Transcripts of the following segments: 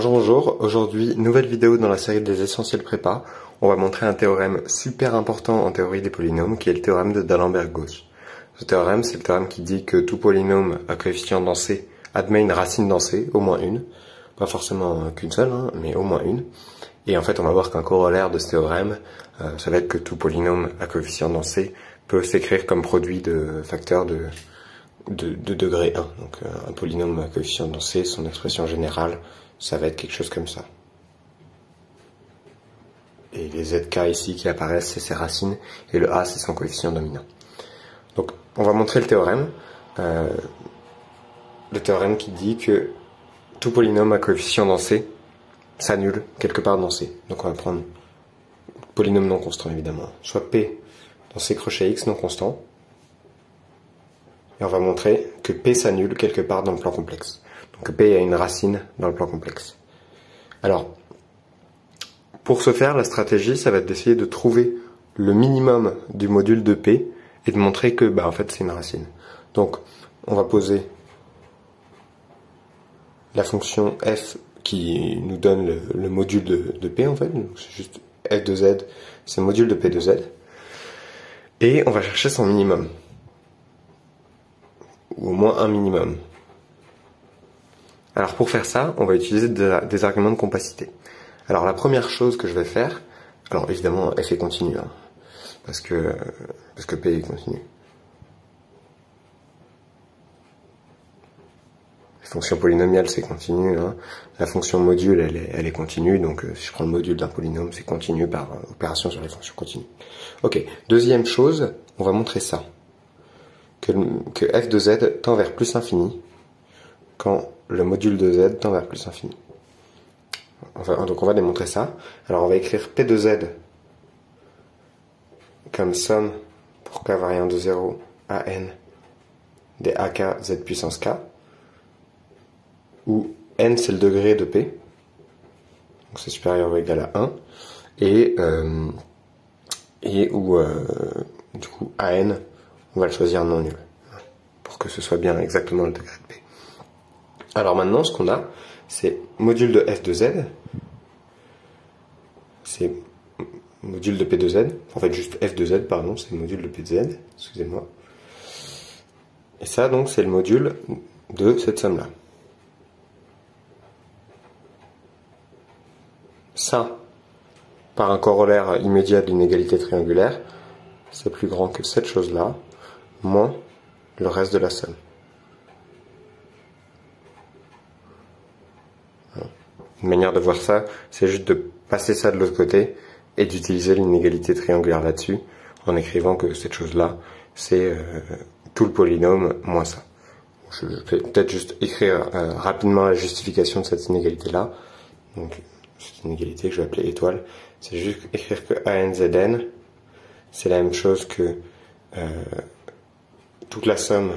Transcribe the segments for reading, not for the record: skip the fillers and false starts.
Bonjour, bonjour. Aujourd'hui, nouvelle vidéo dans la série des essentiels prépa. On va montrer un théorème super important en théorie des polynômes qui est le théorème de D'Alembert-Gauss. Ce théorème, c'est le théorème qui dit que tout polynôme à coefficient dense admet une racine densée, au moins une. Pas forcément qu'une seule, hein, mais au moins une. Et en fait, on va voir qu'un corollaire de ce théorème, ça va être que tout polynôme à coefficient densé peut s'écrire comme produit de facteurs de degré 1. Donc un polynôme à coefficient densé, son expression générale, ça va être quelque chose comme ça. Et les zk ici qui apparaissent, c'est ses racines, et le a, c'est son coefficient dominant. Donc on va montrer le théorème. Le théorème qui dit que tout polynôme à coefficient densé s'annule quelque part dans C. Donc on va prendre polynôme non constant évidemment, soit P dans C crochet X non constant, et on va montrer que P s'annule quelque part dans le plan complexe. Donc que P a une racine dans le plan complexe. Alors, pour ce faire, la stratégie, ça va être d'essayer de trouver le minimum du module de P et de montrer que, en fait, c'est une racine. Donc, on va poser la fonction f qui nous donne le module de P, en fait. C'est juste f de z, c'est le module de P de z. Et on va chercher son minimum. Ou au moins un minimum. Alors pour faire ça, on va utiliser des arguments de compacité. Alors la première chose que je vais faire, alors évidemment f est continu, hein, parce que p est continu. La fonction polynomiale c'est continu, hein. La fonction module elle est continue, donc si je prends le module d'un polynôme c'est continu par opération sur les fonctions continues. Ok, deuxième chose, on va montrer ça, que f de z tend vers plus infini quand le module de z tend vers plus infini. Donc on va démontrer ça. Alors on va écrire P de z comme somme pour k variant de 0 à n des ak z puissance k, où n c'est le degré de P, donc c'est supérieur ou égal à 1, et où du coup à n on va le choisir non nul, pour que ce soit bien exactement le degré de P. Alors maintenant, ce qu'on a, c'est module de f de z, c'est module de p de z, en fait juste f de z, pardon, c'est le module de p de z, excusez-moi. Et ça, donc, c'est le module de cette somme-là. Ça, par un corollaire immédiat de l'inégalité triangulaire, c'est plus grand que cette chose-là, moins le reste de la somme. Une manière de voir ça, c'est juste de passer ça de l'autre côté et d'utiliser l'inégalité triangulaire là-dessus en écrivant que cette chose-là, c'est tout le polynôme moins ça. Je vais peut-être juste écrire rapidement la justification de cette inégalité-là. Donc, cette inégalité que je vais appeler étoile, c'est juste écrire que ANZN, c'est la même chose que toute la somme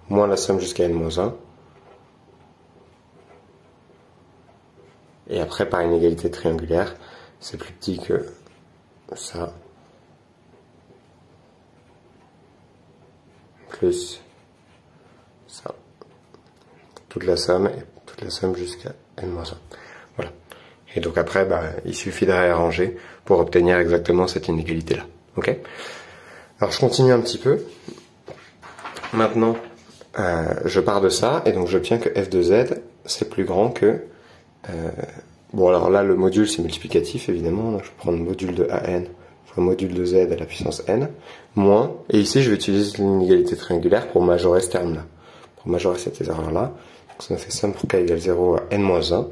moins la somme jusqu'à n-1. Et après, par inégalité triangulaire, c'est plus petit que ça, plus ça. Toute la somme jusqu'à n-1. Voilà. Et donc après, il suffit de réarranger pour obtenir exactement cette inégalité-là. Ok ? Alors je continue un petit peu. Maintenant, je pars de ça, et donc j'obtiens que f de z, c'est plus grand que... bon alors là le module c'est multiplicatif évidemment, donc je vais prendre le module de an fois module de z à la puissance n, moins, et ici je vais utiliser l'inégalité triangulaire pour majorer ce terme là, pour majorer cette erreur là. Donc ça nous fait somme pour k égale 0 à n-1,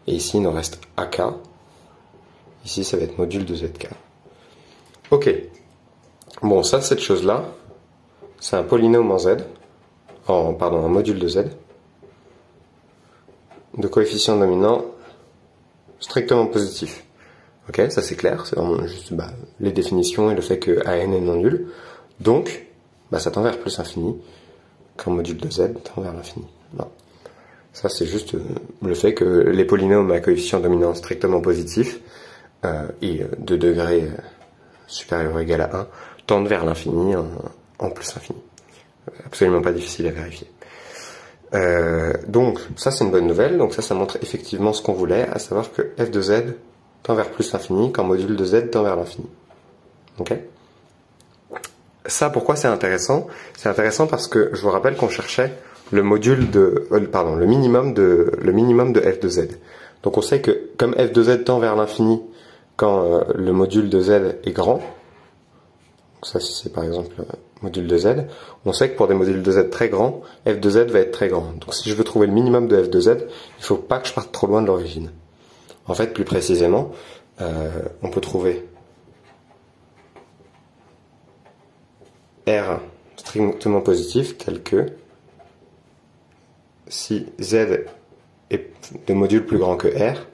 et ici il nous reste ak, ici ça va être module de zk. Ok, bon ça cette chose là, c'est un polynôme en z, un module de z, de coefficient dominant strictement positif. Ok, ça c'est clair, c'est vraiment juste les définitions et le fait que AN est non nul. Donc, ça tend vers plus infini quand module de z tend vers l'infini. Ça c'est juste le fait que les polynômes à coefficient dominant strictement positif et de degré supérieur ou égal à 1 tendent vers l'infini en plus infini. Absolument pas difficile à vérifier. Donc ça c'est une bonne nouvelle, donc ça montre effectivement ce qu'on voulait, à savoir que f de z tend vers plus l'infini quand module de z tend vers l'infini. Ok. Ça, pourquoi c'est intéressant? C'est intéressant parce que je vous rappelle qu'on cherchait le module de, le minimum de f de z. Donc on sait que comme f de z tend vers l'infini quand le module de z est grand, donc ça si c'est par exemple module de z, on sait que pour des modules de z très grands, f de z va être très grand. Donc si je veux trouver le minimum de f de z, il ne faut pas que je parte trop loin de l'origine. En fait, plus précisément, on peut trouver R strictement positif tel que si z est de module plus grand que R,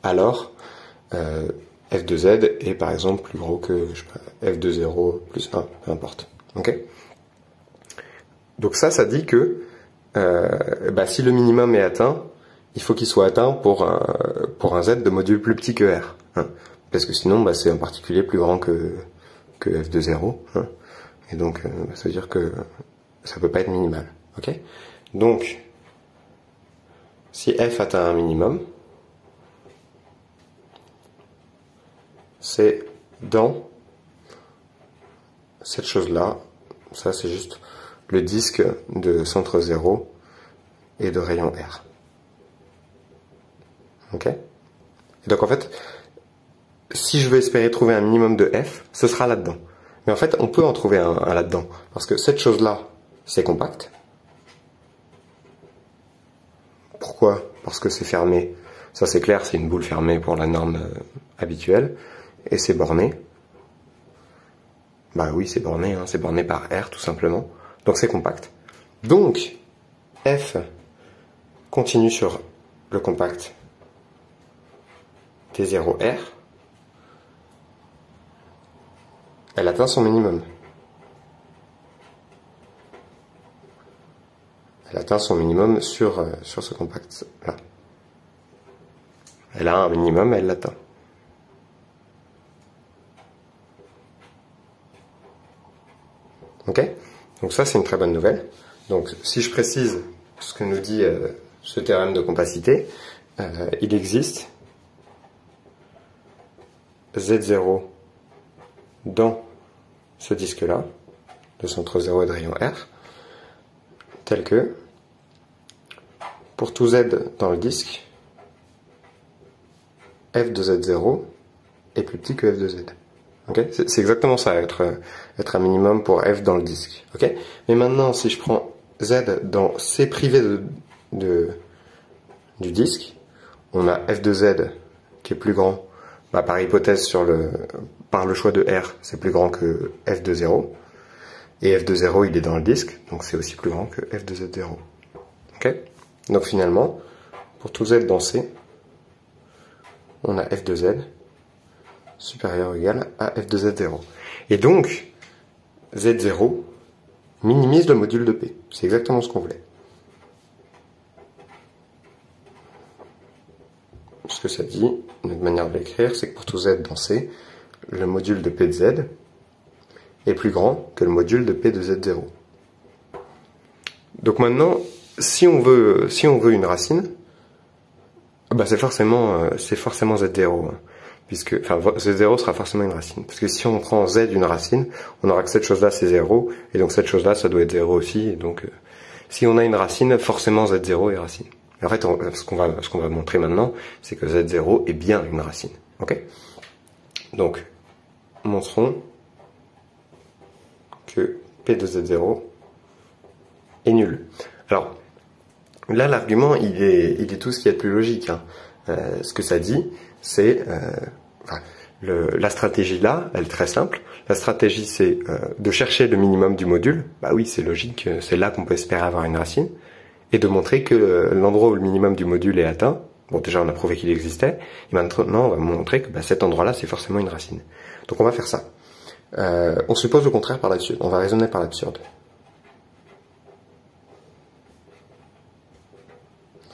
alors f de z est par exemple plus gros que je sais pas, f de 0 plus 1, peu importe. Okay. Donc ça dit que si le minimum est atteint, il faut qu'il soit atteint pour un z de module plus petit que R. Hein, parce que sinon, c'est un particulier plus grand que f de 0. Hein, et donc, ça veut dire que ça peut pas être minimal. Okay. Donc, si f atteint un minimum, c'est dans cette chose-là. Ça, c'est juste le disque de centre 0 et de rayon R. Ok? Et donc, en fait, si je veux espérer trouver un minimum de f, ce sera là-dedans. Mais en fait, on peut en trouver un là-dedans. Parce que cette chose-là, c'est compact. Pourquoi? Parce que c'est fermé. Ça, c'est clair, c'est une boule fermée pour la norme habituelle. Et c'est borné. Bah oui, c'est borné, hein, c'est borné par R, tout simplement. Donc c'est compact. Donc, f continue sur le compact T0R. Elle atteint son minimum. Elle atteint son minimum sur ce compact-là. Elle a un minimum, elle l'atteint. Ok? Donc ça, c'est une très bonne nouvelle. Donc, si je précise ce que nous dit ce théorème de compacité, il existe Z0 dans ce disque-là, de centre 0 et de rayon R, tel que, pour tout Z dans le disque, f de Z0 est plus petit que f de Z. Okay, c'est exactement ça, être un minimum pour f dans le disque. Okay, mais maintenant, si je prends z dans C privé du disque, on a f de z qui est plus grand, par hypothèse par le choix de R, c'est plus grand que f de 0. Et f de 0, il est dans le disque, donc c'est aussi plus grand que f de z0. Okay, donc finalement, pour tout z dans C, on a f de z supérieur ou égal à f de z0. Et donc, z0 minimise le module de P. C'est exactement ce qu'on voulait. Ce que ça dit, notre manière de l'écrire, c'est que pour tout z dans C, le module de P de z est plus grand que le module de P de z0. Donc maintenant, si on veut une racine, c'est forcément z0. Hein. Puisque, z0 sera forcément une racine. Parce que si on prend z d'une racine, on aura que cette chose-là, c'est 0, et donc cette chose-là, ça doit être 0 aussi, et donc, si on a une racine, forcément z0 est racine. Et en fait, ce qu'on va montrer maintenant, c'est que z0 est bien une racine. Ok? Donc, montrons que P de z0 est nul. Alors, là, l'argument, il est tout ce qui est plus logique. Hein. Ce que ça dit, c'est... la stratégie là, elle est très simple. La stratégie, c'est de chercher le minimum du module. Bah oui, c'est logique, c'est là qu'on peut espérer avoir une racine. Et de montrer que l'endroit où le minimum du module est atteint, bon déjà on a prouvé qu'il existait, et maintenant on va montrer que cet endroit-là, c'est forcément une racine. Donc on va faire ça. On suppose le contraire par l'absurde. On va raisonner par l'absurde.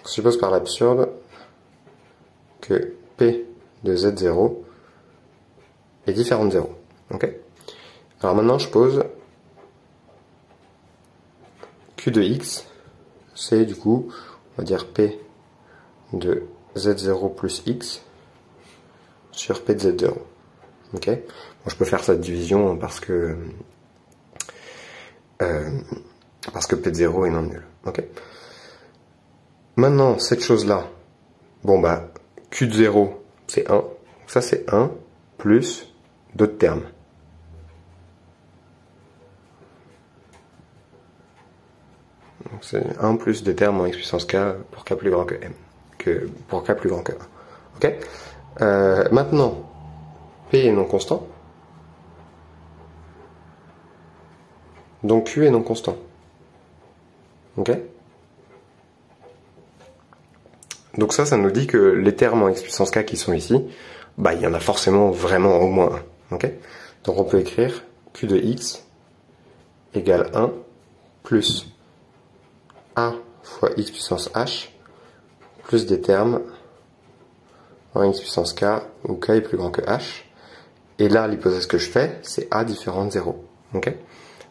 On suppose par l'absurde que P de Z0 est différent de 0. Ok? Alors maintenant, je pose Q de X c'est du coup, on va dire P de Z0 plus X sur P de Z0. Ok. Bon, je peux faire cette division parce que P de 0 est non nul. Ok. Maintenant, cette chose-là, bon bah, Q de 0, c'est 1. Donc ça, c'est 1 plus d'autres termes. Donc c'est 1 plus des termes en x puissance k pour k plus grand que m, pour k plus grand que 1. Ok. Maintenant, p est non constant. Donc q est non constant. Ok. Donc ça nous dit que les termes en x puissance k qui sont ici, bah il y en a forcément vraiment au moins un. Ok. Donc on peut écrire q de x égale 1 plus a fois x puissance h plus des termes en x puissance k où k est plus grand que h. Et là, l'hypothèse que je fais, c'est a différent de 0. Okay.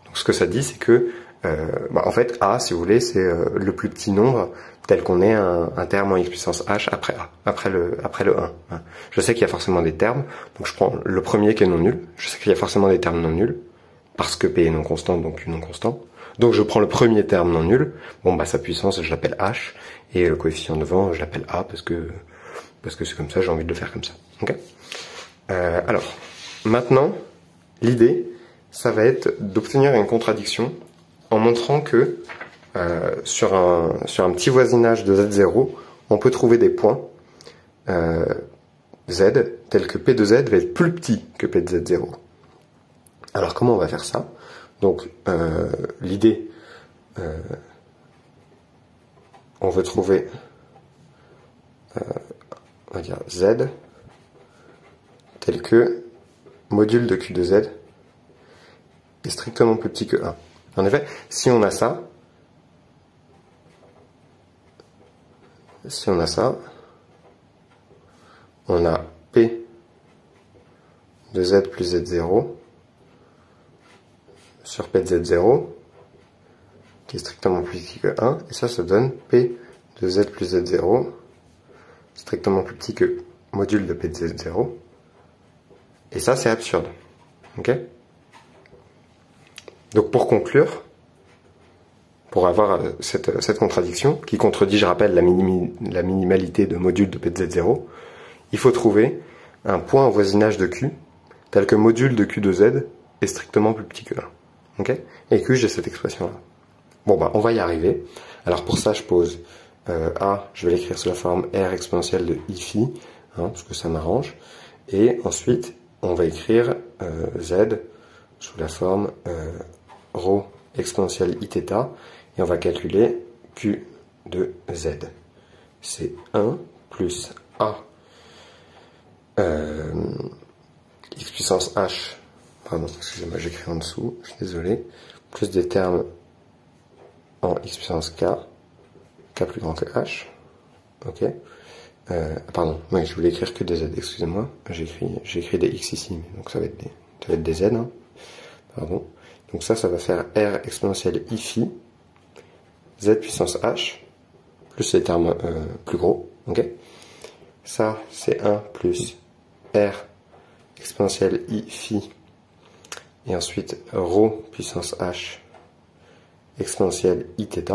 Donc ce que ça dit, c'est que en fait, a, si vous voulez, c'est le plus petit nombre tel qu'on ait un terme en x puissance h après a, après le 1. Je sais qu'il y a forcément des termes, donc je prends le premier qui est non nul. Je sais qu'il y a forcément des termes non nuls, parce que p est non constant, donc q non constant. Donc je prends le premier terme non nul, bon bah sa puissance je l'appelle h, et le coefficient devant je l'appelle a, parce que c'est comme ça, j'ai envie de le faire comme ça. Okay. Alors, maintenant, l'idée, ça va être d'obtenir une contradiction en montrant que sur un petit voisinage de Z0, on peut trouver des points Z tels que P de Z va être plus petit que P de Z0. Alors comment on va faire ça? Donc l'idée, on veut trouver on va dire Z tel que module de Q de Z est strictement plus petit que 1. En effet, si on a ça, on a P de Z plus Z0 sur P de Z0 qui est strictement plus petit que 1, et ça donne P de Z plus Z0 strictement plus petit que module de P de Z0, et ça c'est absurde. Ok? Donc pour conclure, pour avoir cette contradiction, qui contredit, je rappelle, la minimalité de module de P de Z0, il faut trouver un point en voisinage de Q, tel que module de Q de Z est strictement plus petit que 1. Okay? Et Q, j'ai cette expression-là. Bon, bah, on va y arriver. Alors pour ça, je pose A, je vais l'écrire sous la forme R exponentielle de I phi, parce que ça m'arrange. Et ensuite, on va écrire Z sous la forme ρ exponentielle Iθ, et on va calculer Q de Z. C'est 1 plus A x puissance h, pardon, excusez-moi, j'écris en dessous, je suis désolé, plus des termes en x puissance k, k plus grand que h, ok, pardon, oui, je voulais écrire que des z, excusez-moi, j'ai écrit des x ici, donc ça va être des z, hein. Pardon, donc ça va faire r exponentielle i phi, z puissance h, plus les termes plus gros, ok, ça c'est 1 plus r exponentielle i phi, et ensuite ρ puissance h exponentielle Iθ,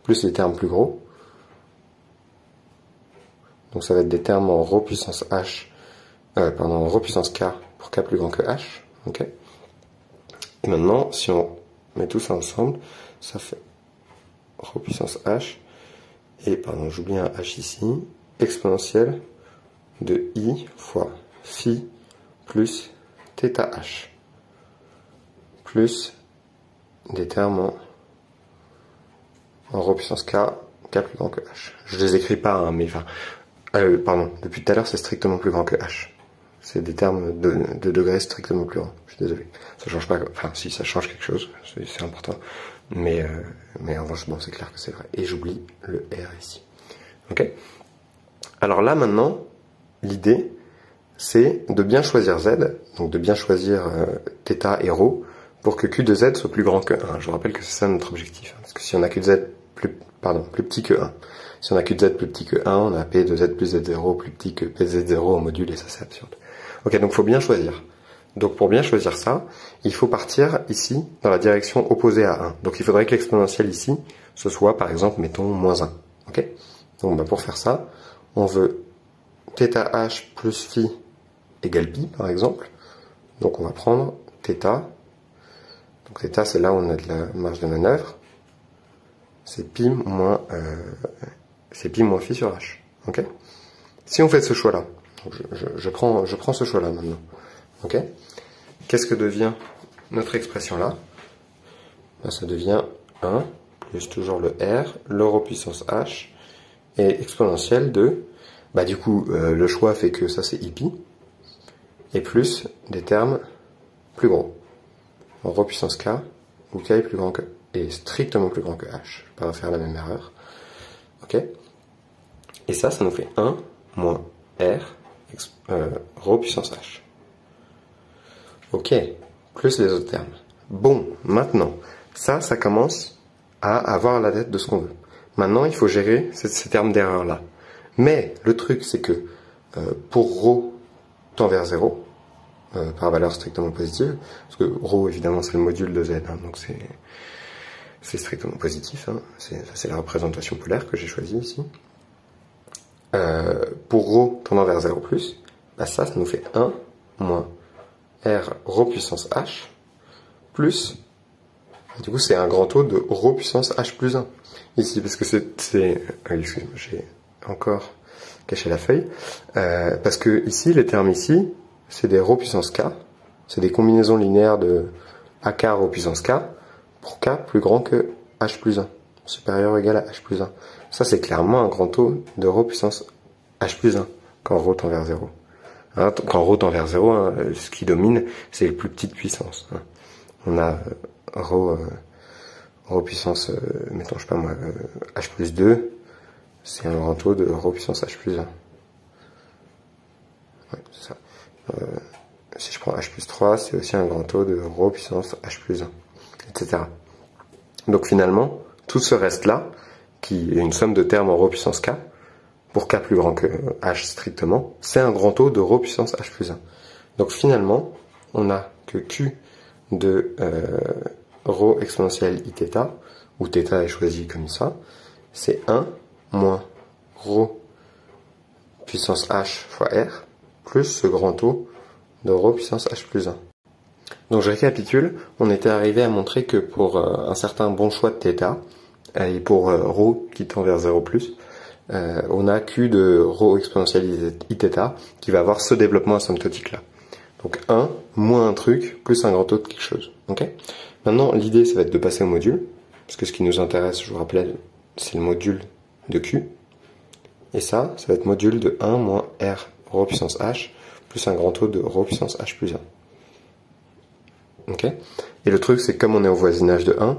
plus les termes plus gros. Donc ça va être des termes en ρ puissance h, en ρ puissance k pour k plus grand que h. Okay. Et maintenant, si on met tout ça ensemble, ça fait ρ puissance h, et pardon, j'oublie un h ici, exponentielle de i fois phi plus θh, plus des termes en ρ puissance k, k plus grand que h. Je les écris pas, hein, mais enfin, pardon, depuis tout à l'heure c'est strictement plus grand que h. C'est des termes de degrés strictement plus grands. Je suis désolé. Ça change pas, enfin si ça change quelque chose, c'est important. Mais en revanche, bon, c'est clair que c'est vrai. Et j'oublie le r ici. Ok. Alors là maintenant, l'idée c'est de bien choisir z, donc de bien choisir θ et ρ, pour que Q de Z soit plus grand que 1. Je vous rappelle que c'est ça notre objectif. Parce que si on a Q de Z plus petit que 1. Si on a q de z plus petit que 1, on a p de z plus z0 plus petit que p de z0 au module, et ça c'est absurde. Ok, donc il faut bien choisir. Donc pour bien choisir ça, il faut partir ici dans la direction opposée à 1. Donc il faudrait que l'exponentielle ici, ce soit par exemple, mettons, moins 1. Ok. Donc bah, pour faire ça, on veut θh plus phi égale pi par exemple. Donc on va prendre θ. Donc θ c'est là où on a de la marge de manœuvre. C'est pi moins phi sur h. Ok. Si on fait ce choix-là, je prends ce choix-là maintenant. Ok. Qu'est-ce que devient notre expression là? Ben, ça devient 1 plus toujours le r, le rho puissance h, et exponentielle de, bah du coup le choix fait que ça c'est ipi, et plus des termes plus gros. Rho puissance k, où k est plus grand que, est strictement plus grand que h. Je ne vais pas refaire la même erreur. Ok. Et ça nous fait 1 moins r, rho puissance h. Ok, plus les autres termes. Bon, maintenant, ça commence à avoir la tête de ce qu'on veut. Maintenant, il faut gérer ces termes d'erreur-là. Mais le truc, c'est que pour ρ tend vers 0, par valeur strictement positive, parce que ρ, évidemment, c'est le module de z, hein, donc c'est strictement positif. Hein, c'est la représentation polaire que j'ai choisie ici. Pour ρ tendant vers 0+, bah ça nous fait 1 moins r rho puissance h plus, du coup c'est un grand taux de rho puissance h plus 1 ici, parce que excusez-moi, j'ai encore caché la feuille, parce que ici les termes ici c'est des rho puissance k, c'est des combinaisons linéaires de ak rho puissance k pour k plus grand que h plus 1, supérieur ou égal à h plus 1. Ça c'est clairement un grand taux de rho puissance h plus 1 quand rho tend vers 0. Hein, quand ρ tend vers 0, hein, ce qui domine, c'est les plus petites puissances. Hein. On a ρ puissance, mettons, je sais pas moi, h plus 2, c'est un grand taux de ρ puissance h plus 1. Ouais, c'est ça. Si je prends h plus 3, c'est aussi un grand taux de ρ puissance h plus 1, etc. Donc finalement, tout ce reste-là, qui est une somme de termes en ρ puissance k, pour k plus grand que h strictement, c'est un grand taux de ρ puissance h plus 1. Donc finalement, on a que q de ρ exponentielle iθ, où θ est choisi comme ça, c'est 1 moins ρ puissance h fois r, plus ce grand taux de ρ puissance h plus 1. Donc je récapitule, on était arrivé à montrer que pour un certain bon choix de θ, et pour ρ qui tend vers 0+, on a q de ρ exponentielle iθ qui va avoir ce développement asymptotique là. Donc 1 moins un truc plus un grand taux de quelque chose. Ok. Maintenant l'idée ça va être de passer au module, parce que ce qui nous intéresse, je vous rappelle, c'est le module de q. Et ça va être module de 1 moins r ρ puissance h plus un grand taux de ρ puissance h plus 1. Ok. Et le truc c'est que comme on est au voisinage de 1,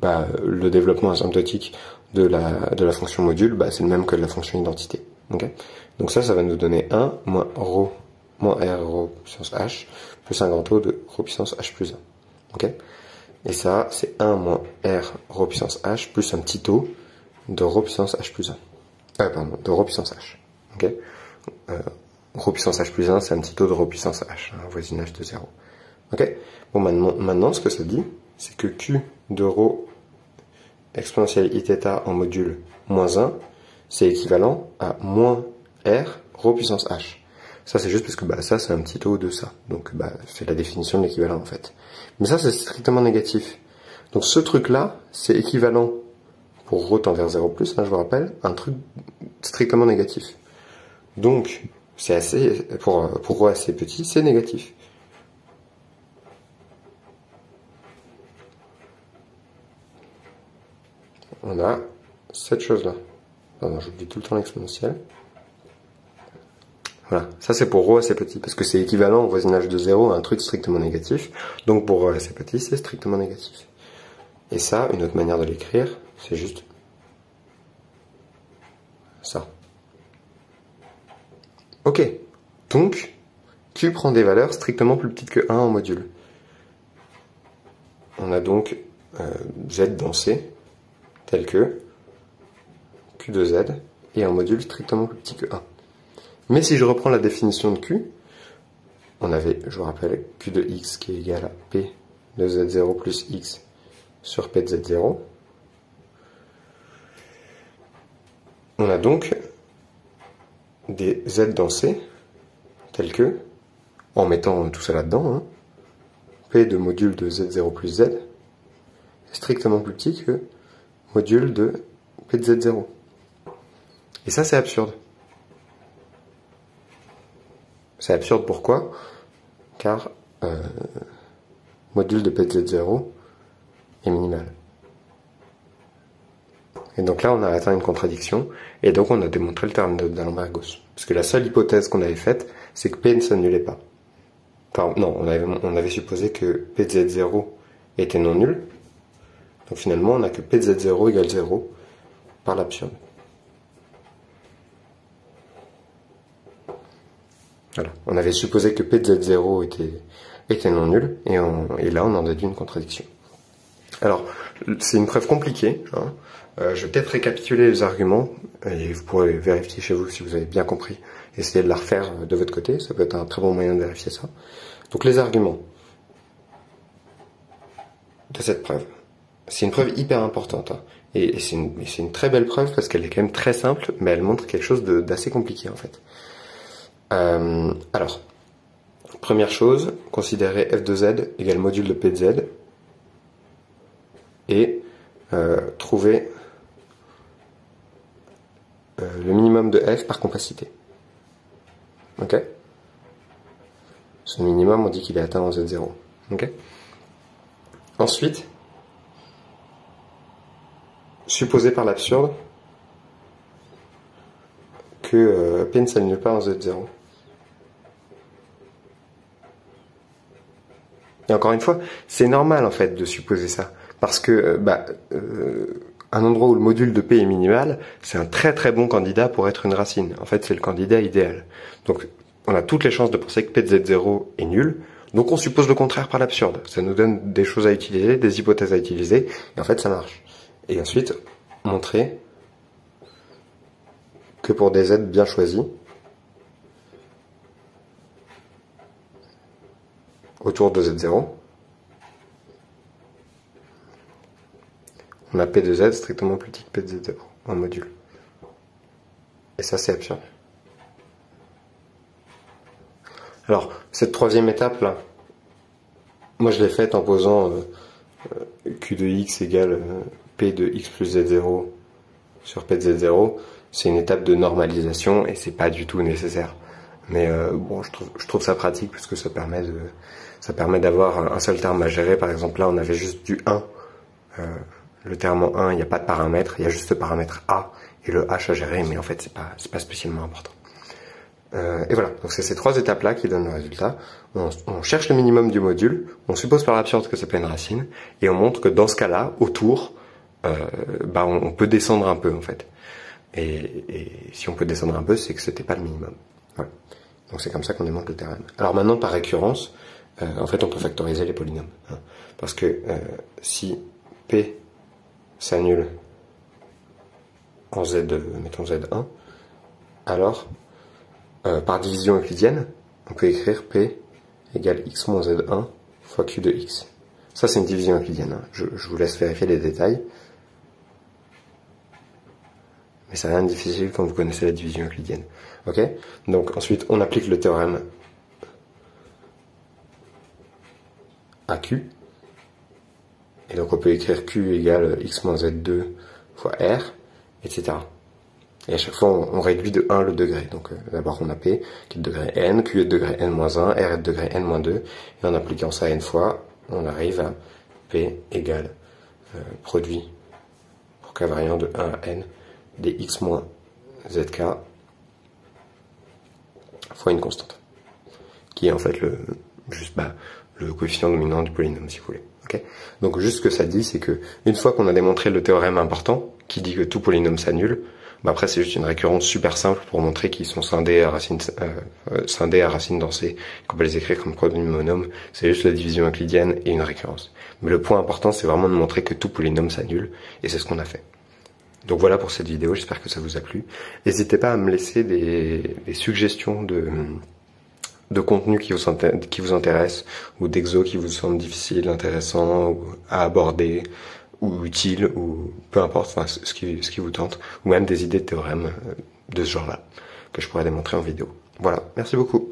bah, le développement asymptotique de la fonction module, bah, c'est le même que de la fonction identité. Okay. Donc ça va nous donner 1 moins ρ moins r ρ puissance h plus un grand taux de ρ puissance h plus 1. Okay. Et ça, c'est 1 moins r ρ puissance h plus un petit taux de ρ puissance h plus 1. Pardon, de ρ puissance h. Okay. Ρ puissance h plus 1, c'est un petit taux de ρ puissance h, un voisinage de 0. Okay. Bon, maintenant, ce que ça dit, c'est que q de ρ exponentielle iθ en module moins 1, c'est équivalent à moins r ρ puissance h. Ça c'est juste parce que bah, ça c'est un petit taux de ça. Donc bah, c'est la définition de l'équivalent en fait. Mais ça c'est strictement négatif. Donc ce truc là, c'est équivalent pour ρ tend vers 0+, hein, je vous rappelle, un truc strictement négatif. Donc c'est assez, pour ρ assez petit, c'est négatif. On a cette chose-là. Pardon, j'oublie tout le temps l'exponentielle. Voilà, ça c'est pour ρ assez petit, parce que c'est équivalent au voisinage de 0 à un truc strictement négatif. Donc pour ρ assez petit, c'est strictement négatif. Et ça, une autre manière de l'écrire, c'est juste ça. Ok, donc Q prend des valeurs strictement plus petites que 1 en module. On a donc Z dans C, tel que Q de Z est un module strictement plus petit que 1. Mais si je reprends la définition de Q, on avait, je vous rappelle, Q de X qui est égal à P de Z0 plus X sur P de Z0. On a donc des Z dans C, tels que, en mettant tout ça là-dedans, hein, P de module de Z0 plus Z est strictement plus petit que module de P de Z0. Et ça, c'est absurde. C'est absurde pourquoi? Car module de P de Z0 est minimal. Et donc là, on a atteint une contradiction, et donc on a démontré le théorème d'Alembert-Gauss. Parce que la seule hypothèse qu'on avait faite, c'est que P ne s'annulait pas. Enfin, non, on avait supposé que P de Z0 était non nul. Donc finalement, on n'a que P de Z0 égale 0 par l'absurde. Voilà. On avait supposé que P de Z0 était non nul, et là, on en déduit une contradiction. Alors, c'est une preuve compliquée, hein. Je vais peut-être récapituler les arguments, et vous pourrez vérifier chez vous si vous avez bien compris. Essayez de la refaire de votre côté, ça peut être un très bon moyen de vérifier ça. Donc les arguments de cette preuve. C'est une preuve hyper importante, hein. Et c'est une très belle preuve parce qu'elle est quand même très simple, mais elle montre quelque chose d'assez compliqué en fait. Alors, première chose, considérez f de z égale module de p de z, et trouver le minimum de f par compacité. Ok? Ce minimum, on dit qu'il est atteint en Z0. Ok? Ensuite, supposer par l'absurde que P ne s'annule pas en Z0. Et encore une fois, c'est normal en fait de supposer ça. Parce que un endroit où le module de P est minimal, c'est un très très bon candidat pour être une racine. En fait, c'est le candidat idéal. Donc, on a toutes les chances de penser que P de Z0 est nul. Donc, on suppose le contraire par l'absurde. Ça nous donne des choses à utiliser, des hypothèses à utiliser, et en fait, ça marche. Et ensuite, montrer que pour des Z bien choisis, autour de Z0, on a P de Z strictement plus petit que P de Z0 en module. Et ça, c'est absurde. Alors, cette troisième étape là, moi je l'ai faite en posant Q de X égale P de X plus Z0 sur P de Z0. C'est une étape de normalisation et c'est pas du tout nécessaire. Mais bon, je trouve ça pratique parce que ça permet d'avoir un seul terme à gérer. Par exemple, là, on avait juste du 1. Le terme en 1, il n'y a pas de paramètre, il y a juste le paramètre A et le H à gérer, mais en fait, c'est pas spécialement important. Et voilà, donc c'est ces trois étapes-là qui donnent le résultat. On cherche le minimum du module, on suppose par l'absurde que c'est pas une racine, et on montre que dans ce cas-là, autour, on peut descendre un peu en fait. Et si on peut descendre un peu, c'est que c'était pas le minimum. Voilà. Donc c'est comme ça qu'on démontre le théorème. Alors maintenant, par récurrence, en fait, on peut factoriser les polynômes, hein, parce que si P s'annule en Z, mettons Z1, alors par division euclidienne, on peut écrire P égale X moins Z1 fois Q de X. Ça, c'est une division euclidienne, hein. Je vous laisse vérifier les détails. Mais c'est rien de difficile quand vous connaissez la division euclidienne. Ok? Donc ensuite, on applique le théorème à Q. Et donc on peut écrire Q égale X moins Z2 fois R, etc. Et à chaque fois, on réduit de 1 le degré. Donc d'abord, on a P qui est de degré N, Q est de degré N-1, R est de degré N-2. Et en appliquant ça N fois, on arrive à P égale produit pour K variant de 1 à N des X moins ZK fois une constante. Qui est en fait le coefficient dominant du polynôme, si vous voulez. Okay. Donc juste ce que ça dit, c'est que une fois qu'on a démontré le théorème important, qui dit que tout polynôme s'annule, après c'est juste une récurrence super simple pour montrer qu'ils sont scindés à racines densées, qu'on peut les écrire comme produit monome. C'est juste la division euclidienne et une récurrence. Mais le point important, c'est vraiment de montrer que tout polynôme s'annule, et c'est ce qu'on a fait. Donc voilà pour cette vidéo, j'espère que ça vous a plu. N'hésitez pas à me laisser des suggestions de contenu qui vous intéresse, ou d'exos qui vous semblent difficiles, intéressants, ou à aborder, ou utiles, ou peu importe, enfin, ce qui vous tente, ou même des idées de théorèmes de ce genre-là, que je pourrais démontrer en vidéo. Voilà, merci beaucoup.